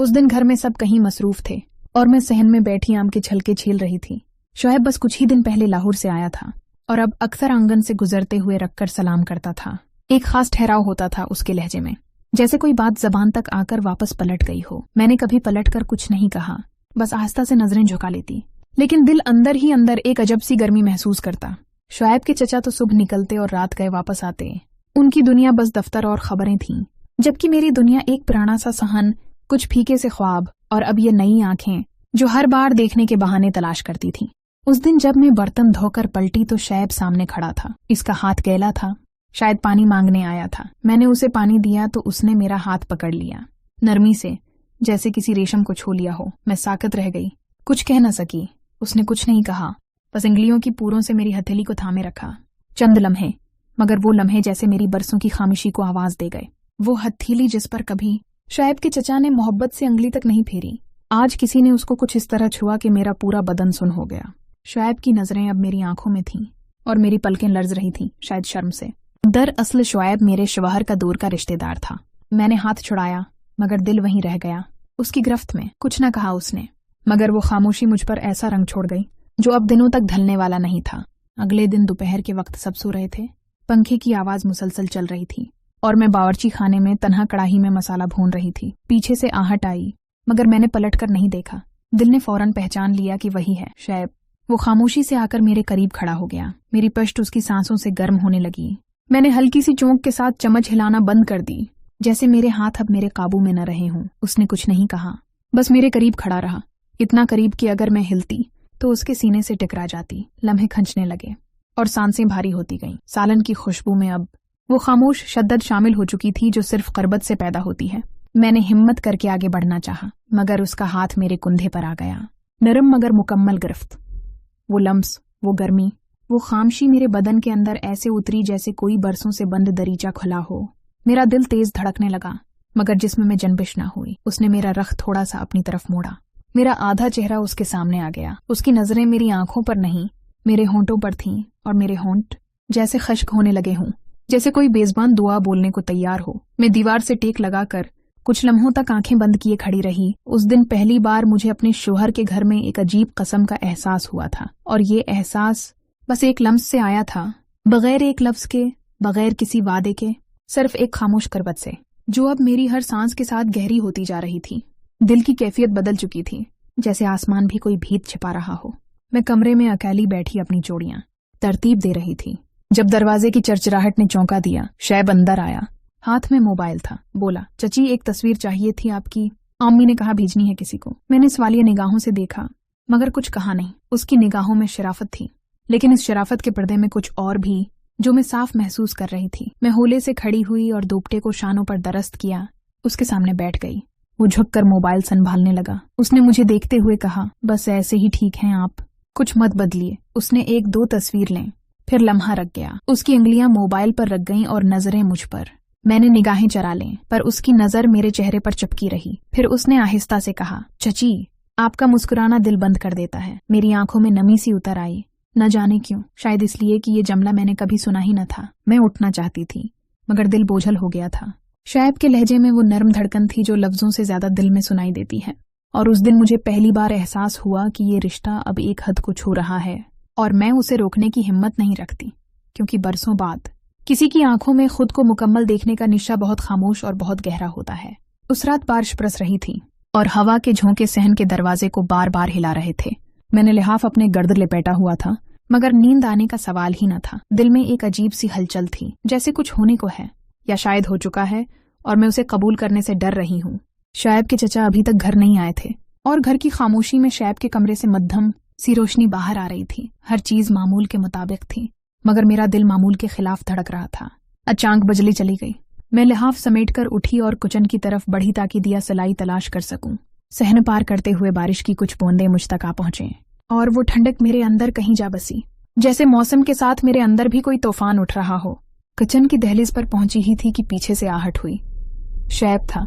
उस दिन घर में सब कहीं मसरूफ थे और मैं सहन में बैठी आम के छलके छील रही थी। शोएब बस कुछ ही दिन पहले लाहौर से आया था और अब अक्सर आंगन से गुजरते हुए रखकर सलाम करता था। एक खास ठहराव होता था उसके लहजे में, जैसे कोई बात जबान तक आकर वापस पलट गई हो। मैंने कभी पलट कर कुछ नहीं कहा, बस आहिस्ता से नजरें झुका लेती, लेकिन दिल अंदर ही अंदर एक अजब सी गर्मी महसूस करता। शोएब के चचा तो सुबह निकलते और रात गए वापस आते। उनकी दुनिया बस दफ्तर और खबरें थीं, जबकि मेरी दुनिया एक पुराना सा सहन, कुछ फीके से ख्वाब और अब ये नई आंखें जो हर बार देखने के बहाने तलाश करती थीं। उस दिन जब मैं बर्तन धोकर पलटी तो शोएब सामने खड़ा था। इसका हाथ गैला था, शायद पानी मांगने आया था। मैंने उसे पानी दिया तो उसने मेरा हाथ पकड़ लिया, नरमी से, जैसे किसी रेशम को छू लिया हो। मैं साकत रह गई, कुछ कह न सकी। उसने कुछ नहीं कहा, बस अंगुलियों की पूरों से मेरी हथेली को थामे रखा। चंद लम्हे, मगर वो लम्हे जैसे मेरी बरसों की खामोशी को आवाज दे गए। वो हथेली जिस पर कभी शोएब के चचा ने मोहब्बत से अंगुली तक नहीं फेरी, आज किसी ने उसको कुछ इस तरह छुआ कि मेरा पूरा बदन सुन हो गया। शोएब की नजरें अब मेरी आंखों में थीं और मेरी पलकें लर्ज रही थीं, शायद शर्म से। दरअसल शोएब मेरे शौहर का दूर का रिश्तेदार था। मैंने हाथ छुड़ाया, मगर दिल वहीं रह गया, उसकी गिरफ्त में। कुछ न कहा उसने, मगर वो खामोशी मुझ पर ऐसा रंग छोड़ गई जो अब दिनों तक ढलने वाला नहीं था। अगले दिन दोपहर के वक्त सब सो रहे थे, पंखे की आवाज मुसलसल चल रही थी और मैं बावर्ची खाने में तन्हा कड़ाही में मसाला भून रही थी। पीछे से आहट आई, मगर मैंने पलट कर नहीं देखा। दिल ने फौरन पहचान लिया कि वही है शोएब। वो खामोशी से आकर मेरे करीब खड़ा हो गया। मेरी पश्त उसकी सांसों से गर्म होने लगी। मैंने हल्की सी चौंक के साथ चम्मच हिलाना बंद कर दी, जैसे मेरे हाथ अब मेरे काबू में न रहे हों। उसने कुछ नहीं कहा, बस मेरे करीब खड़ा रहा, इतना करीब कि अगर मैं हिलती तो उसके सीने से टकरा जाती। लम्हे खंचने लगे और सांसें भारी होती गईं। सालन की खुशबू में अब वो खामोश शद्दत शामिल हो चुकी थी जो सिर्फ कर्बत से पैदा होती है। मैंने हिम्मत करके आगे बढ़ना चाहा, मगर उसका हाथ मेरे कुंधे पर आ गया, नरम मगर मुकम्मल गिरफ्त। वो लम्स, वो गर्मी, वो खामशी मेरे बदन के अंदर ऐसे उतरी जैसे कोई बरसों से बंद दरीचा खुला हो। मेरा दिल तेज धड़कने लगा, मगर जिस्म में जनबिश न हुई। उसने मेरा रख थोड़ा सा अपनी तरफ मोड़ा। मेरा आधा चेहरा उसके सामने आ गया। उसकी नजरें मेरी आंखों पर नहीं, मेरे होंठों पर थीं, और मेरे होंठ जैसे खश्क होने लगे हों, जैसे कोई बेज़बान दुआ बोलने को तैयार हो। मैं दीवार से टेक लगाकर कुछ लम्हों तक आंखें बंद किए खड़ी रही। उस दिन पहली बार मुझे अपने शौहर के घर में एक अजीब कसम का एहसास हुआ था, और ये एहसास बस एक लम्स से आया था, बगैर एक लफ्ज के, बगैर किसी वादे के, सिर्फ एक खामोश करबत से, जो अब मेरी हर सांस के साथ गहरी होती जा रही थी। दिल की कैफियत बदल चुकी थी, जैसे आसमान भी कोई भीत छिपा रहा हो। मैं कमरे में अकेली बैठी अपनी चूड़ियां तरतीब दे रही थी, जब दरवाजे की चरचराहट ने चौंका दिया। शोएब अंदर आया, हाथ में मोबाइल था। बोला, चची एक तस्वीर चाहिए थी आपकी, अम्मी ने कहा भेजनी है किसी को। मैंने सवालिया निगाहों से देखा, मगर कुछ कहा नहीं। उसकी निगाहों में शराफत थी, लेकिन इस शराफत के पर्दे में कुछ और भी जो मैं साफ महसूस कर रही थी। मैं होले से खड़ी हुई और दोपटे को शानों पर दरस्त किया, उसके सामने बैठ गई। वो झुककर मोबाइल संभालने लगा। उसने मुझे देखते हुए कहा, बस ऐसे ही ठीक हैं आप, कुछ मत बदलिए। उसने एक दो तस्वीर लें, फिर लम्हा रख गया। उसकी उंगलियां मोबाइल पर रख गईं और नजरें मुझ पर। मैंने निगाहें चरा लें, पर उसकी नजर मेरे चेहरे पर चिपकी रही। फिर उसने आहिस्ता से कहा, चची आपका मुस्कुराना दिल बंद कर देता है। मेरी आंखों में नमी सी उतर आई, न जाने क्यों, शायद इसलिए कि ये जुमला मैंने कभी सुना ही न था। मैं उठना चाहती थी, मगर दिल बोझल हो गया था। शोएब के लहजे में वो नर्म धड़कन थी जो लफ्जों से ज्यादा दिल में सुनाई देती है। और उस दिन मुझे पहली बार एहसास हुआ कि ये रिश्ता अब एक हद को छू रहा है, और मैं उसे रोकने की हिम्मत नहीं रखती, क्योंकि बरसों बाद किसी की आंखों में खुद को मुकम्मल देखने का निशा बहुत खामोश और बहुत गहरा होता है। उस रात बारिश बरस रही थी और हवा के झोंके सहन के दरवाजे को बार बार हिला रहे थे। मैंने लिहाफ अपने गर्द लिपेटा हुआ था, मगर नींद आने का सवाल ही न था। दिल में एक अजीब सी हलचल थी, जैसे कुछ होने को है, या शायद हो चुका है और मैं उसे कबूल करने से डर रही हूँ। शोएब के चचा अभी तक घर नहीं आए थे, और घर की खामोशी में शोएब के कमरे से मध्यम सी रोशनी बाहर आ रही थी। हर चीज मामूल के मुताबिक थी, मगर मेरा दिल मामूल के खिलाफ धड़क रहा था। अचानक बिजली चली गई। मैं लिहाफ समेटकर उठी और किचन की तरफ बढ़ी ताकि दिया सलाई तलाश कर सकूं। सहन पार करते हुए बारिश की कुछ बूंदें मुझ तक आ पहुंचे, और वो ठंडक मेरे अंदर कहीं जा बसी, जैसे मौसम के साथ मेरे अंदर भी कोई तूफान उठ रहा हो। किचन की दहलीज पर पहुंची ही थी कि पीछे से आहट हुई। शोएब था।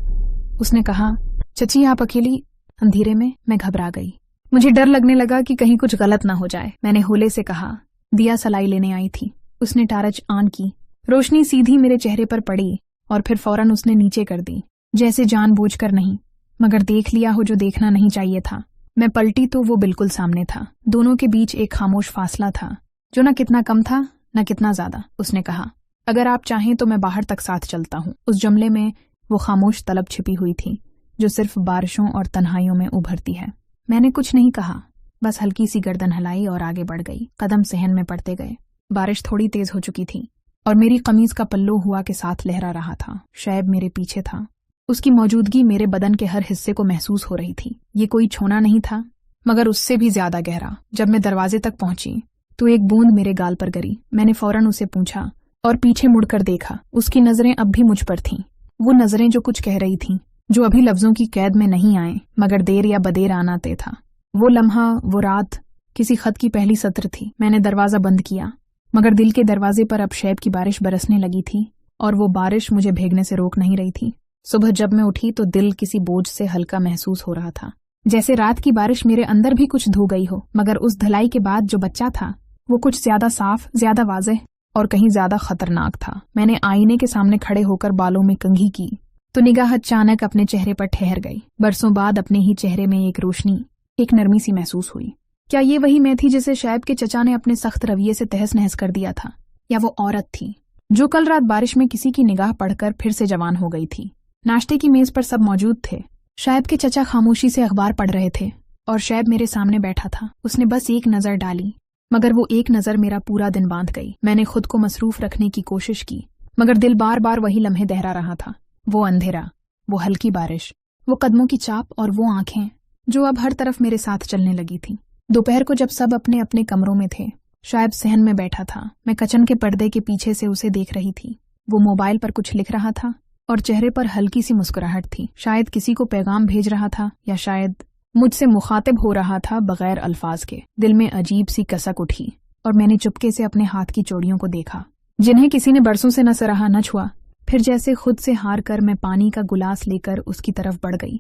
उसने कहा, चची आप अकेली? अंधेरे में मैं घबरा गई। मुझे डर लगने लगा कि कहीं कुछ गलत ना हो जाए। मैंने होले से कहा, दिया सलाई लेने आई थी। उसने टारच ऑन की, रोशनी सीधी मेरे चेहरे पर पड़ी और फिर फौरन उसने नीचे कर दी, जैसे जानबूझकर नहीं, मगर देख लिया हो जो देखना नहीं चाहिए था। मैं पलटी तो वो बिल्कुल सामने था। दोनों के बीच एक खामोश फासला था जो न कितना कम था न कितना ज्यादा। उसने कहा, अगर आप चाहें तो मैं बाहर तक साथ चलता हूँ। उस जुमले में वो खामोश तलब छिपी हुई थी जो सिर्फ बारिशों और तन्हाइयों में उभरती है। मैंने कुछ नहीं कहा, बस हल्की सी गर्दन हिलाई और आगे बढ़ गई। कदम सहन में पड़ते गए। बारिश थोड़ी तेज हो चुकी थी और मेरी कमीज का पल्लू हुआ के साथ लहरा रहा था। शोएब मेरे पीछे था। उसकी मौजूदगी मेरे बदन के हर हिस्से को महसूस हो रही थी। ये कोई छोना नहीं था, मगर उससे भी ज्यादा गहरा। जब मैं दरवाजे तक पहुंची तो एक बूंद मेरे गाल पर गिरी। मैंने फौरन उसे पूछा और पीछे मुड़कर देखा। उसकी नजरें अब भी मुझ पर थीं। वो नजरें जो कुछ कह रही थीं, जो अभी लफ्जों की कैद में नहीं आए मगर देर या बदेर आना तय था। वो लम्हा, वो रात किसी खत की पहली सत्र थी। मैंने दरवाजा बंद किया, मगर दिल के दरवाजे पर अब शोएब की बारिश बरसने लगी थी और वो बारिश मुझे भीगने से रोक नहीं रही थी। सुबह जब मैं उठी तो दिल किसी बोझ से हल्का महसूस हो रहा था, जैसे रात की बारिश मेरे अंदर भी कुछ धो गई हो। मगर उस धुलाई के बाद जो बच्चा था वो कुछ ज्यादा साफ, ज्यादा वाज़ेह और कहीं ज्यादा खतरनाक था। मैंने आईने के सामने खड़े होकर बालों में कंघी की तो निगाह अचानक अपने चेहरे पर ठहर गई। बरसों बाद अपने ही चेहरे में एक रोशनी, एक नरमी सी महसूस हुई। क्या ये वही मैं थी जिसे शोएब के चचा ने अपने सख्त रवैये से तहस नहस कर दिया था, या वो औरत थी जो कल रात बारिश में किसी की निगाह पढ़कर फिर से जवान हो गई थी? नाश्ते की मेज पर सब मौजूद थे। शोएब के चचा खामोशी से अखबार पढ़ रहे थे और शोएब मेरे सामने बैठा था। उसने बस एक नजर डाली, मगर वो एक नजर मेरा पूरा दिन बांध गई। मैंने खुद को मसरूफ रखने की कोशिश की, मगर दिल बार बार वही लम्हे दोहरा रहा था। वो अंधेरा, वो हल्की बारिश, वो कदमों की चाप और वो आंखें जो अब हर तरफ मेरे साथ चलने लगी थी। दोपहर को जब सब अपने अपने कमरों में थे, शोएब सहन में बैठा था। मैं किचन के पर्दे के पीछे से उसे देख रही थी। वो मोबाइल पर कुछ लिख रहा था और चेहरे पर हल्की सी मुस्कुराहट थी। शायद किसी को पैगाम भेज रहा था या शायद मुझसे मुखातिब हो रहा था बगैर अल्फाज के। दिल में अजीब सी कसक उठी और मैंने चुपके से अपने हाथ की चोड़ियों को देखा, जिन्हें किसी ने बरसों से न सराहा न छुआ। फिर जैसे खुद से हार कर मैं पानी का गुलास लेकर उसकी तरफ बढ़ गई।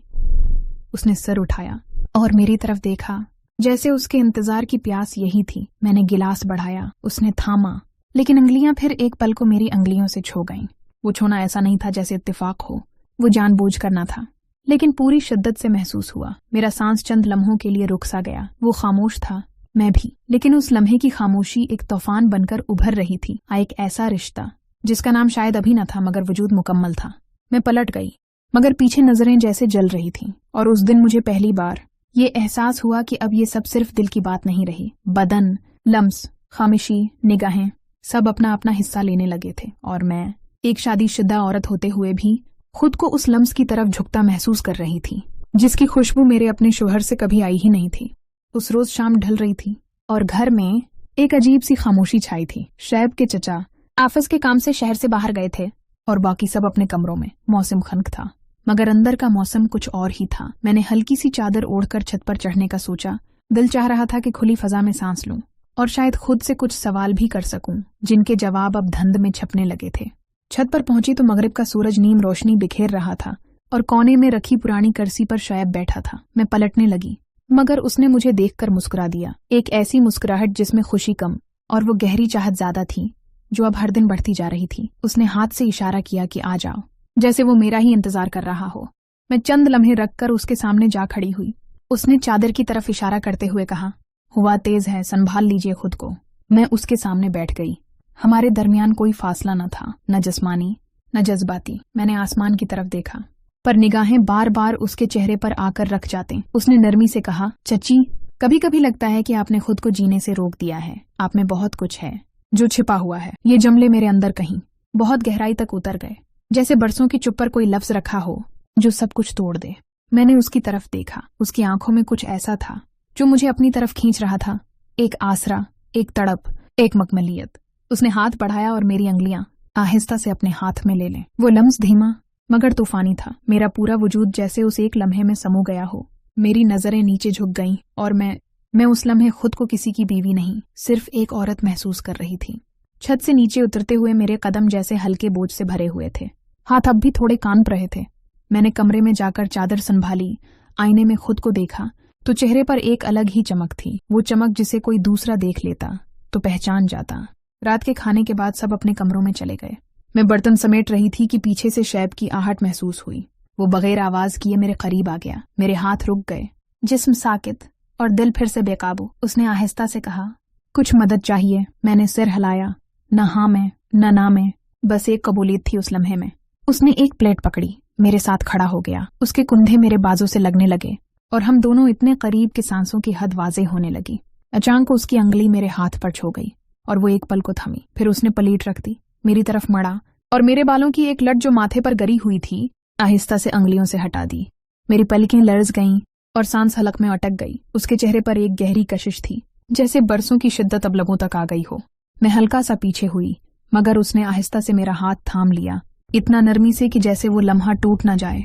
उसने सर उठाया और मेरी तरफ देखा, जैसे उसके इंतजार की प्यास यही थी। मैंने गिलास बढ़ाया, उसने थामा, लेकिन अंगलियां फिर एक पल को मेरी अंगलियों से छू गईं। वो छूना ऐसा नहीं था जैसे इत्तेफाक हो, वो जानबूझ करना था, लेकिन पूरी शिद्दत से महसूस हुआ। मेरा सांस चंद लम्हों के लिए रुक सा गया। वो खामोश था, मैं भी, लेकिन उस लम्हे की खामोशी एक तूफान बनकर उभर रही थी। एक ऐसा रिश्ता जिसका नाम शायद अभी न था मगर वजूद मुकम्मल था। मैं पलट गई, मगर पीछे नजरें जैसे जल रही थीं। और उस दिन मुझे पहली बार ये एहसास हुआ कि अब ये सब सिर्फ दिल की बात नहीं रही। बदन, लम्स, खामोशी, निगाहें सब अपना अपना हिस्सा लेने लगे थे और मैं, एक शादीशुदा औरत होते हुए भी, खुद को उस लम्स की तरफ झुकता महसूस कर रही थी जिसकी खुशबू मेरे अपने शोहर से कभी आई ही नहीं थी। उस रोज शाम ढल रही थी और घर में एक अजीब सी खामोशी छाई थी। शोएब के चचा ऑफिस के काम से शहर से बाहर गए थे और बाकी सब अपने कमरों में। मौसम खनक था, मगर अंदर का मौसम कुछ और ही था। मैंने हल्की सी चादर ओढ़कर छत पर चढ़ने का सोचा। दिल चाह रहा था कि खुली फजा में सांस लूं और शायद खुद से कुछ सवाल भी कर सकूं जिनके जवाब अब धुंध में छपने लगे थे। छत पर पहुंची तो मगरिब का सूरज नीम रोशनी बिखेर रहा था और कोने में रखी पुरानी कुर्सी पर शोएब बैठा था। मैं पलटने लगी, मगर उसने मुझे देखकर मुस्कुरा दिया। एक ऐसी मुस्कुराहट जिसमें खुशी कम और वो गहरी चाहत ज्यादा थी जो अब हर दिन बढ़ती जा रही थी। उसने हाथ से इशारा किया कि आ जाओ, जैसे वो मेरा ही इंतजार कर रहा हो। मैं चंद लम्हे रखकर उसके सामने जा खड़ी हुई। उसने चादर की तरफ इशारा करते हुए कहा, हुआ तेज है, संभाल लीजिए खुद को। मैं उसके सामने बैठ गई। हमारे दरमियान कोई फासला न था, न जिस्मानी न जज्बाती। मैंने आसमान की तरफ देखा, पर निगाहें बार बार उसके चेहरे पर आकर रख जाते। उसने नरमी से कहा, चची, कभी कभी लगता है कि आपने खुद को जीने से रोक दिया है। आप में बहुत कुछ है जो छिपा हुआ है। ये जुमले मेरे अंदर कहीं बहुत गहराई तक उतर गए, जैसे बरसों की चुप पर कोई लफ्ज रखा हो जो सब कुछ तोड़ दे। मैंने उसकी तरफ देखा। उसकी आंखों में कुछ ऐसा था जो मुझे अपनी तरफ खींच रहा था। एक आसरा, एक तड़प, एक मकमलियत। उसने हाथ बढ़ाया और मेरी अंगलियां आहिस्ता से अपने हाथ में ले लें। वो लम्स धीमा मगर तूफानी था। मेरा पूरा वजूद जैसे उस एक लम्हे में समो गया हो। मेरी नजरें नीचे झुक गईं और मैं उस लम्हे खुद को किसी की बीवी नहीं, सिर्फ एक औरत महसूस कर रही थी। छत से नीचे उतरते हुए मेरे कदम जैसे हल्के बोझ से भरे हुए थे। हाथ अब भी थोड़े कांप रहे थे। मैंने कमरे में जाकर चादर संभाली, आईने में खुद को देखा तो चेहरे पर एक अलग ही चमक थी। वो चमक जिसे कोई दूसरा देख लेता तो पहचान जाता। रात के खाने के बाद सब अपने कमरों में चले गए। मैं बर्तन समेट रही थी कि पीछे से शोएब की आहट महसूस हुई। वो बगैर आवाज किए मेरे करीब आ गया। मेरे हाथ रुक गए, जिस्म साकित और दिल फिर से बेकाबू। उसने आहिस्ता से कहा, कुछ मदद चाहिए? मैंने सिर हिलाया। न हाँ में न ना में, बस एक कबूलियत थी उस लम्हे में। उसने एक प्लेट पकड़ी, मेरे साथ खड़ा हो गया। उसके कुंधे मेरे बाजू से लगने लगे और हम दोनों इतने करीब कि सांसों की हद वाजे होने लगी। अचानक उसकी अंगुली मेरे हाथ पर छू गई और वो एक पल को थमी। फिर उसने पलीट रख दी, मेरी तरफ मड़ा और मेरे बालों की एक लट जो माथे पर गरी हुई थी आहिस्ता से अंगुलियों से हटा दी। मेरी पलकें लर्ज गईं और सांस हलक में अटक गई। उसके चेहरे पर एक गहरी कशिश थी, जैसे बरसों की शिद्दत अब लबों तक आ गई हो। मैं हल्का सा पीछे हुई, मगर उसने आहिस्ता से मेरा हाथ थाम लिया, इतना नरमी से कि जैसे वो लम्हा टूट न जाए।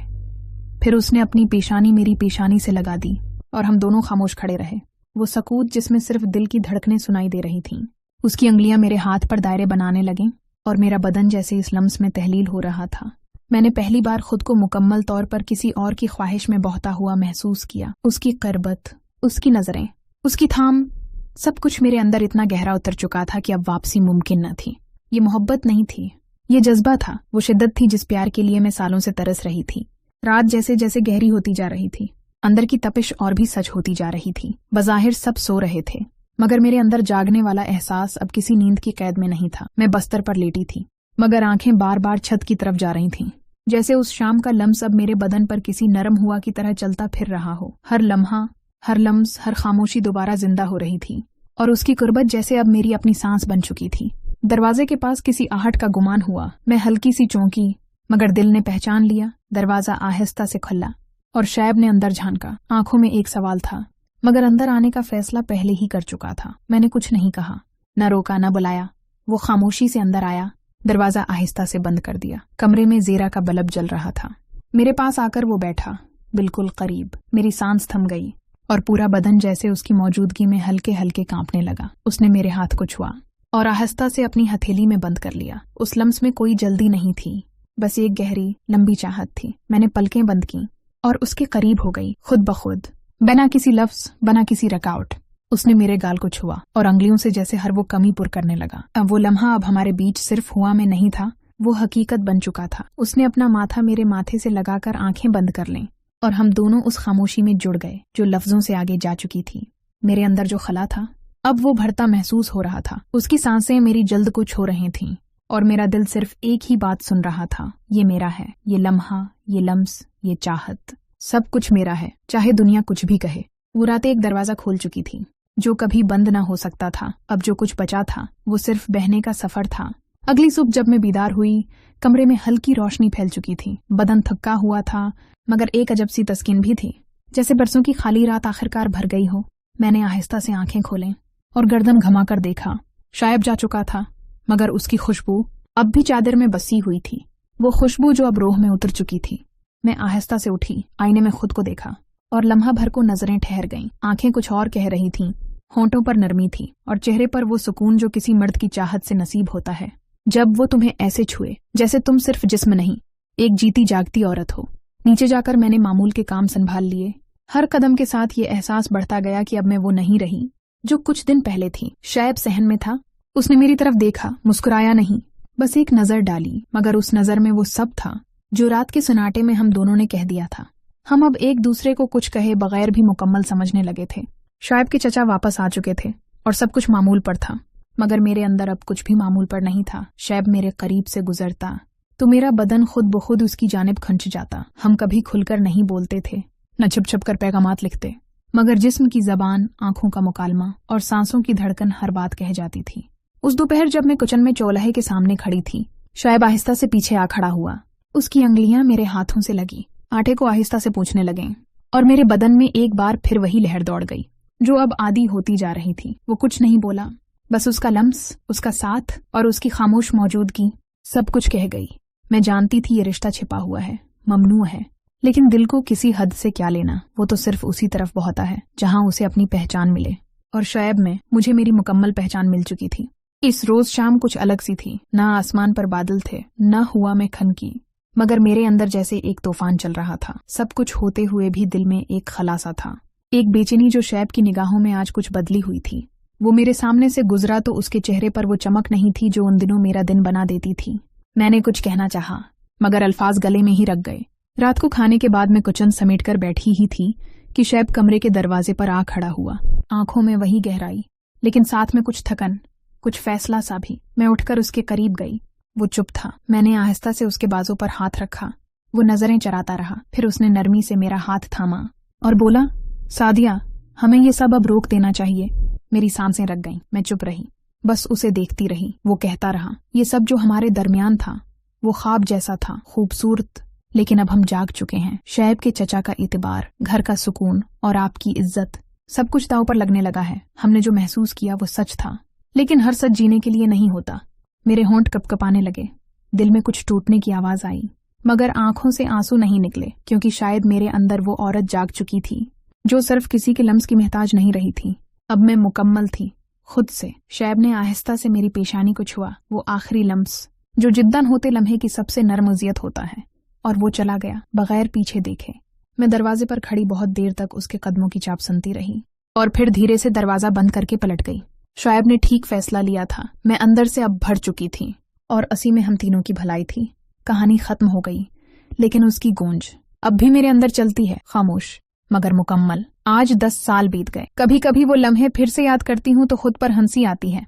फिर उसने अपनी पेशानी मेरी पेशानी से लगा दी और हम दोनों खामोश खड़े रहे। वो सकूत जिसमें सिर्फ दिल की धड़कनें सुनाई दे रही थीं। उसकी अंगुलियां मेरे हाथ पर दायरे बनाने लगीं और मेरा बदन जैसे इस लम्स में तहलील हो रहा था। मैंने पहली बार खुद को मुकम्मल तौर पर किसी और की ख्वाहिश में बहता हुआ महसूस किया। उसकी करबत, उसकी नजरें, उसकी थाम, सब कुछ मेरे अंदर इतना गहरा उतर चुका था कि अब वापसी मुमकिन न थी। ये मोहब्बत नहीं थी, ये जज्बा था, वो शिद्दत थी जिस प्यार के लिए मैं सालों से तरस रही थी। रात जैसे जैसे गहरी होती जा रही थी, अंदर की तपिश और भी सच होती जा रही थी। बज़ाहिर सब सो रहे थे, मगर मेरे अंदर जागने वाला एहसास अब किसी नींद की कैद में नहीं था। मैं बस्तर पर लेटी थी, मगर आंखें बार बार छत की तरफ जा रही थीं, जैसे उस शाम का लम्स अब मेरे बदन पर किसी नरम हुआ की तरह चलता फिर रहा हो। हर लम्हा, हर लम्स, हर खामोशी दोबारा जिंदा हो रही थी और उसकी कुर्बत जैसे अब मेरी अपनी सांस बन चुकी थी। दरवाजे के पास किसी आहट का गुमान हुआ। मैं हल्की सी चौंकी, मगर दिल ने पहचान लिया। दरवाजा आहिस्ता से खुला और शैब ने अंदर झांका। आंखों में एक सवाल था, मगर अंदर आने का फैसला पहले ही कर चुका था। मैंने कुछ नहीं कहा, न रोका न बुलाया। वो खामोशी से अंदर आया, दरवाजा आहिस्ता से बंद कर दिया। कमरे में ज़ेरा का बल्ब जल रहा था। मेरे पास आकर वो बैठा, बिल्कुल करीब। मेरी सांस थम गई और पूरा बदन जैसे उसकी मौजूदगी में हल्के हल्के कांपने लगा। उसने मेरे हाथ को छुआ और आहिस्ता से अपनी हथेली में बंद कर लिया। उस लम्स में कोई जल्दी नहीं थी, बस एक गहरी लंबी चाहत थी। मैंने पलकें बंद की और उसके करीब हो गई, खुद ब खुद, बिना किसी लफ्ज, बिना किसी रकावट। उसने मेरे गाल को छुआ और अंगुलियों से जैसे हर वो कमी पुर करने लगा। अब वो लम्हा अब हमारे बीच सिर्फ हुआ में नहीं था, वो हकीकत बन चुका था। उसने अपना माथा मेरे माथे से लगाकर आंखें बंद कर लें और हम दोनों उस खामोशी में जुड़ गए जो लफ्जों से आगे जा चुकी थी। मेरे अंदर जो खला था अब वो भरता महसूस हो रहा था। उसकी सांसें मेरी जल्द को छू रही थीं और मेरा दिल सिर्फ एक ही बात सुन रहा था, ये मेरा है, ये लम्हा, ये लम्स, ये चाहत, सब कुछ मेरा है, चाहे दुनिया कुछ भी कहे। वो रातें एक दरवाजा खोल चुकी थी जो कभी बंद न हो सकता था। अब जो कुछ बचा था वो सिर्फ बहने का सफर था। अगली सुबह जब मैं बीदार हुई, कमरे में हल्की रोशनी फैल चुकी थी। बदन थका हुआ था, मगर एक अजब सी तस्कीन भी थी, जैसे बरसों की खाली रात आखिरकार भर गई हो। मैंने आहिस्ता से आंखें खोलें और गर्दन घुमाकर देखा। शायब जा चुका था, मगर उसकी खुशबू अब भी चादर में बसी हुई थी, वो खुशबू जो अब रूह में उतर चुकी थी। मैं आहिस्ता से उठी, आईने में खुद को देखा और लम्हा भर को नजरें ठहर गईं। आंखें कुछ और कह रही थीं, होंठों पर नरमी थी और चेहरे पर वो सुकून जो किसी मर्द की चाहत से नसीब होता है जब वो तुम्हें ऐसे छुए जैसे तुम सिर्फ जिस्म नहीं, एक जीती जागती औरत हो। नीचे जाकर मैंने मामूल के काम संभाल लिए। हर कदम के साथ ये एहसास बढ़ता गया कि अब मैं वो नहीं रही जो कुछ दिन पहले थी। शायब सहन में था, उसने मेरी तरफ देखा, मुस्कुराया नहीं, बस एक नजर डाली, मगर उस नजर में वो सब था जो रात के सन्नाटे में हम दोनों ने कह दिया था। हम अब एक दूसरे को कुछ कहे बगैर भी मुकम्मल समझने लगे थे। शायब के चचा वापस आ चुके थे और सब कुछ मामूल पर था, मगर मेरे अंदर अब कुछ भी मामूल पर नहीं था। शायब मेरे करीब से गुजरता तो मेरा बदन खुद ब खुद उसकी जानिब खंच जाता। हम कभी खुलकर नहीं बोलते थे, न छुप छुप कर पैगामात लिखते, मगर जिस्म की जबान, आंखों का मुकालमा और सांसों की धड़कन हर बात कह जाती थी। उस दोपहर जब मैं किचन में चौल्हे के सामने खड़ी थी, शायब आहिस्ता से पीछे आ खड़ा हुआ। उसकी अंगुलियां मेरे हाथों से लगी, आटे को आहिस्ता से पूछने लगे और मेरे बदन में एक बार फिर वही लहर दौड़ गई जो अब आदी होती जा रही थी। वो कुछ नहीं बोला, बस उसका लम्स, उसका साथ और उसकी खामोश मौजूदगी सब कुछ कह गई। मैं जानती थी ये रिश्ता छिपा हुआ है, ममनू है, लेकिन दिल को किसी हद से क्या लेना, वो तो सिर्फ उसी तरफ बहता है जहां उसे अपनी पहचान मिले। और शायब में मुझे मेरी मुकम्मल पहचान मिल चुकी थी। इस रोज शाम कुछ अलग सी थी, ना आसमान पर बादल थे, न हुआ में खनकी, मगर मेरे अंदर जैसे एक तूफान चल रहा था। सब कुछ होते हुए भी दिल में एक खलासा था, एक बेचैनी जो शैब की निगाहों में आज कुछ बदली हुई थी। वो मेरे सामने से गुजरा तो उसके चेहरे पर वो चमक नहीं थी जो उन दिनों मेरा दिन बना देती थी। मैंने कुछ कहना चाहा, मगर अल्फाज गले में ही रख गए। रात को खाने के बाद मैं कुचन समेट कर बैठी ही थी कि शैब कमरे के दरवाजे पर आ खड़ा हुआ। आंखों में वही गहराई, लेकिन साथ में कुछ थकन, कुछ फैसला सा भी। मैं उठकर उसके करीब गई। वो चुप था। मैंने आहिस्ता से उसके बाजू पर हाथ रखा। वो नजरें चराता रहा। फिर उसने नरमी से मेरा हाथ थामा और बोला, सादिया, हमें ये सब अब रोक देना चाहिए। मेरी सांसें रक गईं। मैं चुप रही, बस उसे देखती रही। वो कहता रहा, ये सब जो हमारे दरमियान था वो ख्वाब जैसा था, खूबसूरत, लेकिन अब हम जाग चुके हैं। शैब के चचा का इतबार, घर का सुकून और आपकी इज्जत, सब कुछ दांव पर लगने लगा है। हमने जो महसूस किया वो सच था, लेकिन हर सच जीने के लिए नहीं होता। मेरे होंठ कपकपाने लगे। दिल में कुछ टूटने की आवाज आई, मगर आंखों से आंसू नहीं निकले, क्योंकि शायद मेरे अंदर वो औरत जाग चुकी थी जो सिर्फ किसी के लम्स की मोहताज नहीं रही थी। अब मैं मुकम्मल थी, खुद से। शैब ने आहिस्ता से मेरी पेशानी को छुआ, वो आखिरी लम्स जो जिद्दन होते लम्हे की सबसे नर्म अज़ियत होता है, और वो चला गया बगैर पीछे देखे। मैं दरवाजे पर खड़ी बहुत देर तक उसके कदमों की चाप सुनती रही और फिर धीरे से दरवाजा बंद करके पलट गई। शोएब ने ठीक फैसला लिया था। मैं अंदर से अब भर चुकी थी और असी में हम तीनों की भलाई थी। कहानी खत्म हो गई, लेकिन उसकी गूंज अब भी मेरे अंदर चलती है, खामोश मगर मुकम्मल। आज 10 साल बीत गए। कभी कभी वो लम्हे फिर से याद करती हूँ तो खुद पर हंसी आती है।